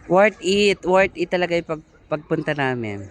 Worth it talaga yung pagpunta namin.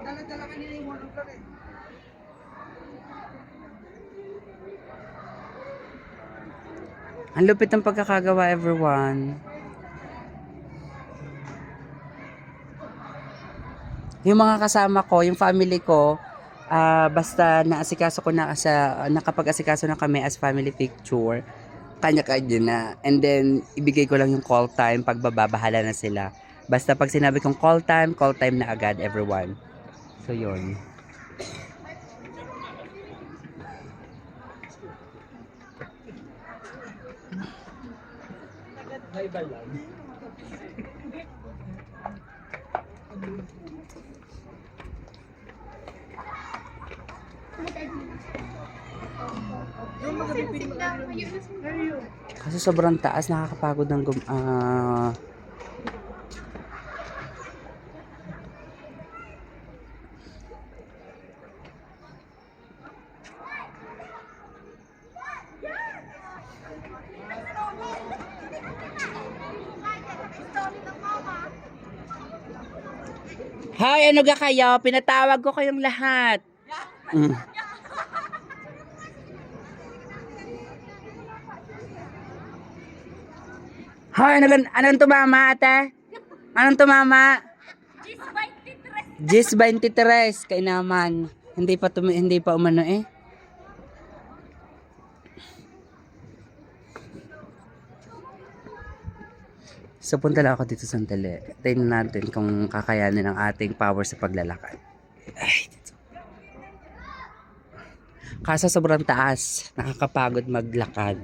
Dala-dala kanina yung motor eh. Ang lupit ng pagkakagawa, everyone. Yung mga kasama ko, yung family ko, basta naasikaso ko na nakapag-asikaso na kami as family picture, kanya-kanya na. And then, ibigay ko lang yung call time, pagbabahala na sila. Basta pag sinabi kong call time na agad, everyone. So, yun. Bye-bye lang. Kasi sobrang taas, nakakapagod ng Hi, ano ga kayo? Pinatawag ko kayong lahat. Mm. Hi, anong tumama, ate? Anong tumama? Gis 23. Kaya naman. Hindi pa umano eh. So, punta lang ako dito sa sandali. Tingnan natin kung kakayanin ang ating power sa paglalakad. Ay, kaso sobrang taas. Nakakapagod maglakad.